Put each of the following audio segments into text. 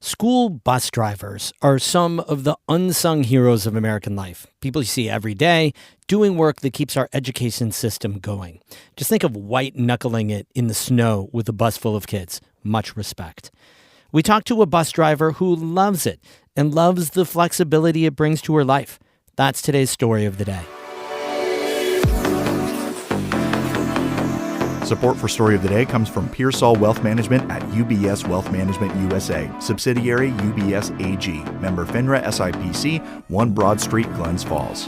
School bus drivers are some of the unsung heroes of American life. People you see every day doing work that keeps our education system going. Just think of white-knuckling it in the snow with a bus full of kids. Much respect. We talked to a bus driver who loves it and loves the flexibility it brings to her life. That's today's story of the day. Support for Story of the Day comes from Pearsall Wealth Management at UBS Wealth Management USA, subsidiary UBS AG, member FINRA SIPC, 1 Broad Street, Glens Falls.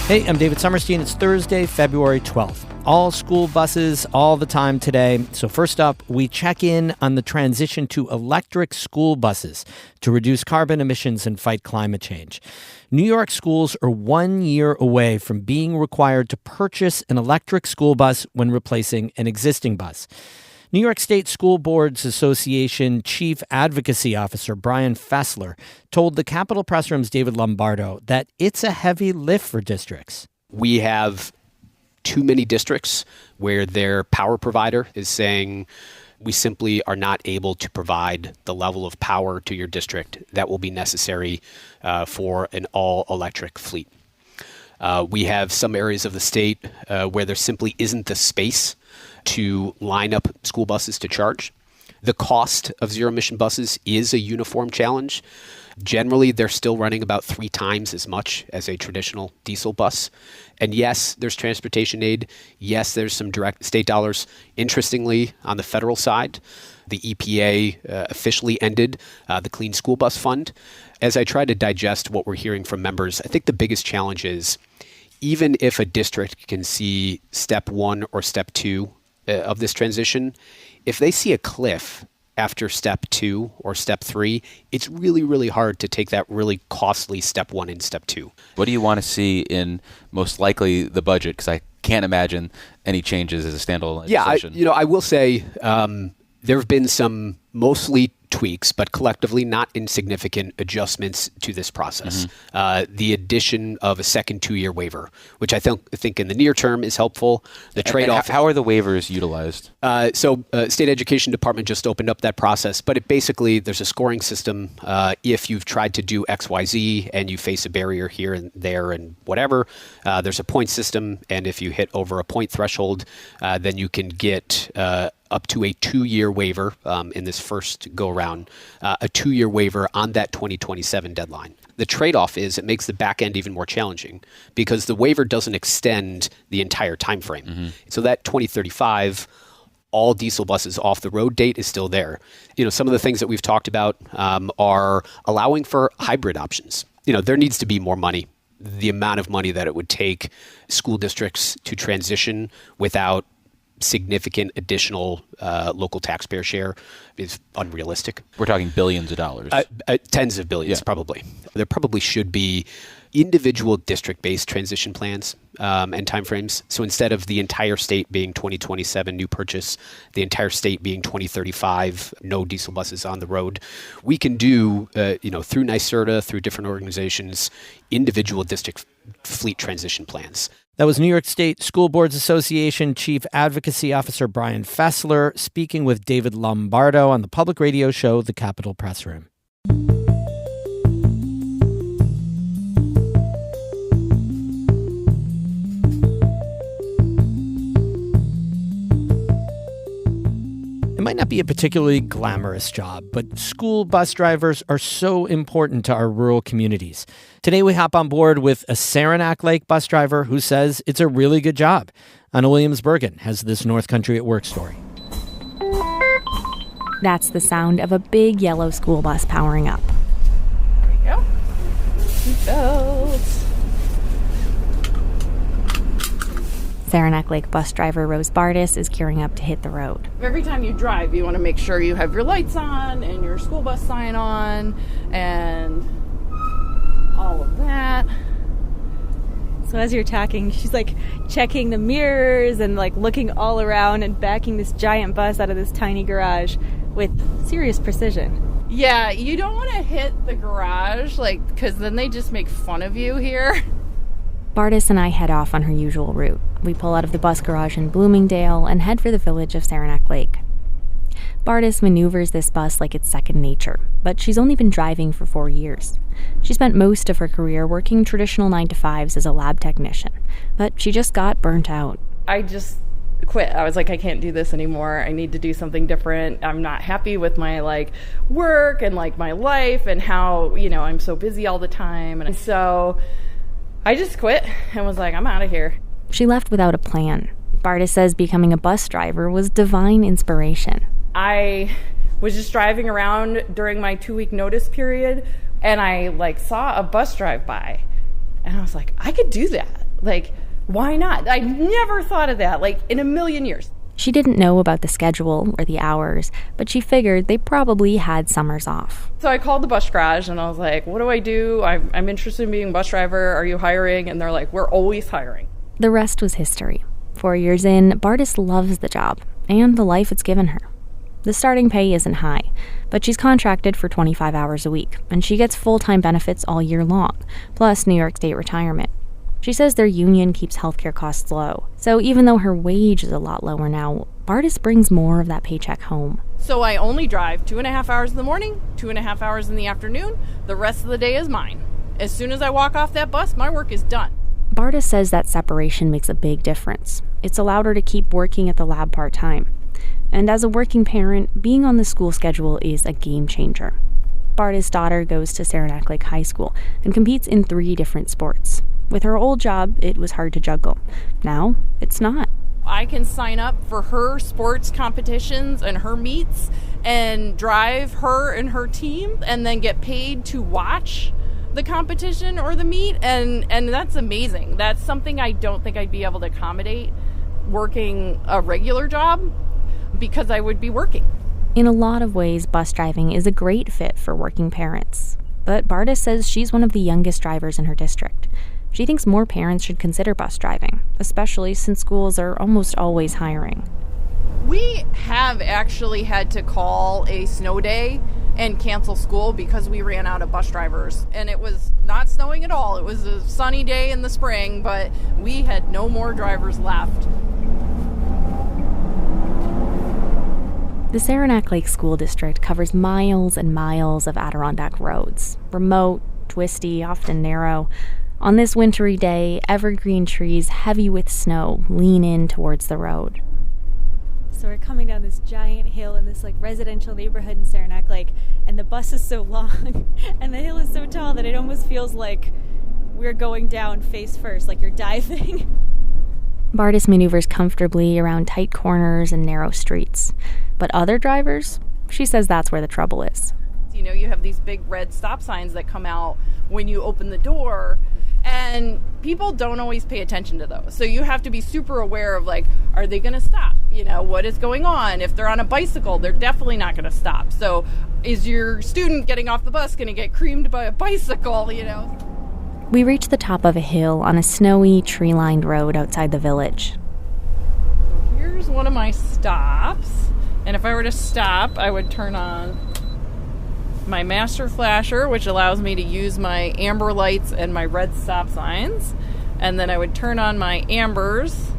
Hey, I'm David Summerstein. It's Thursday, February 12th. All school buses all the time today. So first up, we check in on the transition to electric school buses to reduce carbon emissions and fight climate change. New York schools are 1 year away from being required to purchase an electric school bus when replacing an existing bus. New York State School Boards Association Chief Advocacy Officer Brian Fessler told the Capitol Press Room's David Lombardo that it's a heavy lift for districts. We have too many districts where their power provider is saying, we simply are not able to provide the level of power to your district that will be necessary for an all-electric fleet. We have some areas of the state where there simply isn't the space to line up school buses to charge. The cost of zero-emission buses is a uniform challenge. Generally, they're still running about 3 times as much as a traditional diesel bus. And yes, there's transportation aid. Yes, there's some direct state dollars. Interestingly, on the federal side, the EPA officially ended the Clean School Bus Fund. As I try to digest what we're hearing from members, I think the biggest challenge is even if a district can see step 1 or step 2 of this transition, if they see a cliff after step 2 or step 3, it's really, really hard to take that really costly step 1 and step 2. What do you want to see in most likely the budget? Because I can't imagine any changes as a standalone legislation. Yeah, I will say there have been some mostly tweaks, but collectively not insignificant adjustments to this process. Mm-hmm. The addition of a second 2-year waiver, which I think in the near term is helpful. The trade-off. How are the waivers utilized? So State Education Department just opened up that process, but it basically, there's a scoring system. If you've tried to do X, Y, Z and you face a barrier here and there and whatever, there's a point system. And if you hit over a point threshold, then you can get up to a 2-year waiver in this first go-around, a 2-year waiver on that 2027 deadline. The trade-off is it makes the back end even more challenging because the waiver doesn't extend the entire time frame. Mm-hmm. So that 2035, all diesel buses off the road date is still there. Some of the things that we've talked about are allowing for hybrid options. There needs to be more money. The amount of money that it would take school districts to transition without significant additional local taxpayer share is unrealistic. We're talking billions of dollars. Tens of billions, probably. There probably should be individual district-based transition plans and timeframes. So instead of the entire state being 2027 new purchase, the entire state being 2035 no diesel buses on the road, we can do, through NYSERDA, through different organizations, individual district fleet transition plans. That was New York State School Boards Association Chief Advocacy Officer Brian Fessler speaking with David Lombardo on the public radio show The Capitol Press Room. It might not be a particularly glamorous job, but school bus drivers are so important to our rural communities. Today we hop on board with a Saranac Lake bus driver who says it's a really good job. Anna Williams-Bergen has this North Country at Work story. That's the sound of a big yellow school bus powering up. There we go. Seatbelts. Saranac Lake bus driver Rose Bardis is gearing up to hit the road. Every time you drive, you want to make sure you have your lights on and your school bus sign on and all of that. So as you're talking, she's checking the mirrors and looking all around and backing this giant bus out of this tiny garage with serious precision. Yeah, you don't want to hit the garage, because then they just make fun of you here. Bardis and I head off on her usual route. We pull out of the bus garage in Bloomingdale and head for the village of Saranac Lake. Bardis maneuvers this bus like it's second nature, but she's only been driving for 4 years. She spent most of her career working traditional 9-to-5s as a lab technician, but she just got burnt out. I just quit. I was like, I can't do this anymore. I need to do something different. I'm not happy with my work and my life and how, I'm so busy all the time. And so I just quit and was like, I'm out of here. She left without a plan. Bardis says becoming a bus driver was divine inspiration. I was just driving around during my 2-week notice period, and I saw a bus drive by, and I was like, I could do that. Why not? I never thought of that, in a million years. She didn't know about the schedule or the hours, but she figured they probably had summers off. So I called the bus garage, and I was like, what do I do? I'm interested in being a bus driver. Are you hiring? And they're like, we're always hiring. The rest was history. 4 years in, Bardis loves the job and the life it's given her. The starting pay isn't high, but she's contracted for 25 hours a week, and she gets full-time benefits all year long, plus New York State retirement. She says their union keeps healthcare costs low, so even though her wage is a lot lower now, Bardis brings more of that paycheck home. So I only drive 2.5 hours in the morning, 2.5 hours in the afternoon. The rest of the day is mine. As soon as I walk off that bus, my work is done. Bardis says that separation makes a big difference. It's allowed her to keep working at the lab part-time. And as a working parent, being on the school schedule is a game changer. Bardis' daughter goes to Saranac Lake High School and competes in 3 different sports. With her old job, it was hard to juggle. Now, it's not. I can sign up for her sports competitions and her meets and drive her and her team and then get paid to watch the competition or the meet, and that's amazing. That's something I don't think I'd be able to accommodate working a regular job, because I would be working. In a lot of ways, bus driving is a great fit for working parents. But Bardis says she's one of the youngest drivers in her district. She thinks more parents should consider bus driving, especially since schools are almost always hiring. We have actually had to call a snow day and cancel school because we ran out of bus drivers. And it was not snowing at all. It was a sunny day in the spring, but we had no more drivers left. The Saranac Lake School District covers miles and miles of Adirondack roads, remote, twisty, often narrow. On this wintry day, evergreen trees heavy with snow lean in towards the road. So we're coming down this giant hill in this residential neighborhood in Saranac Lake, and the bus is so long and the hill is so tall that it almost feels like we're going down face first, like you're diving. Bardis maneuvers comfortably around tight corners and narrow streets. But other drivers, she says that's where the trouble is. You have these big red stop signs that come out when you open the door, and people don't always pay attention to those. So you have to be super aware of are they going to stop? What is going on? If they're on a bicycle, they're definitely not going to stop. So is your student getting off the bus going to get creamed by a bicycle, We reach the top of a hill on a snowy, tree-lined road outside the village. Here's one of my stops. And if I were to stop, I would turn on my master flasher, which allows me to use my amber lights and my red stop signs. And then I would turn on my ambers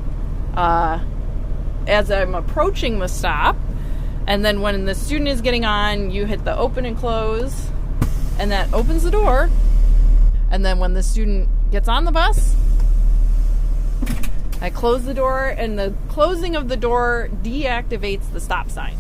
as I'm approaching the stop. And then when the student is getting on, you hit the open and close, and that opens the door. And then when the student gets on the bus, I close the door, and the closing of the door deactivates the stop sign.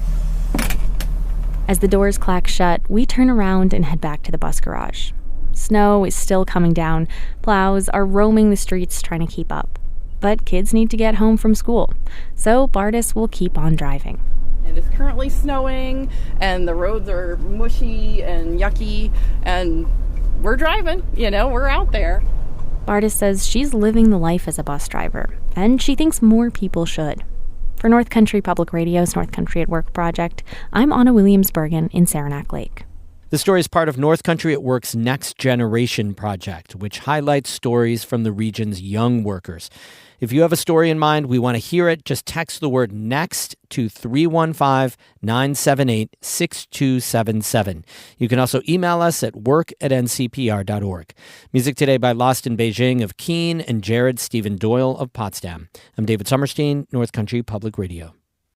As the doors clack shut, we turn around and head back to the bus garage. Snow is still coming down. Plows are roaming the streets trying to keep up. But kids need to get home from school, so Bardis will keep on driving. It is currently snowing, and the roads are mushy and yucky, and we're driving, we're out there. Bardis says she's living the life as a bus driver, and she thinks more people should. For North Country Public Radio's North Country at Work project, I'm Anna Williams-Bergen in Saranac Lake. The story is part of North Country at Work's Next Generation project, which highlights stories from the region's young workers. If you have a story in mind, we want to hear it. Just text the word NEXT to 315-978-6277. You can also email us at work@ncpr.org. Music today by Lost in Beijing of Keen and Jared Stephen Doyle of Potsdam. I'm David Summerstein, North Country Public Radio.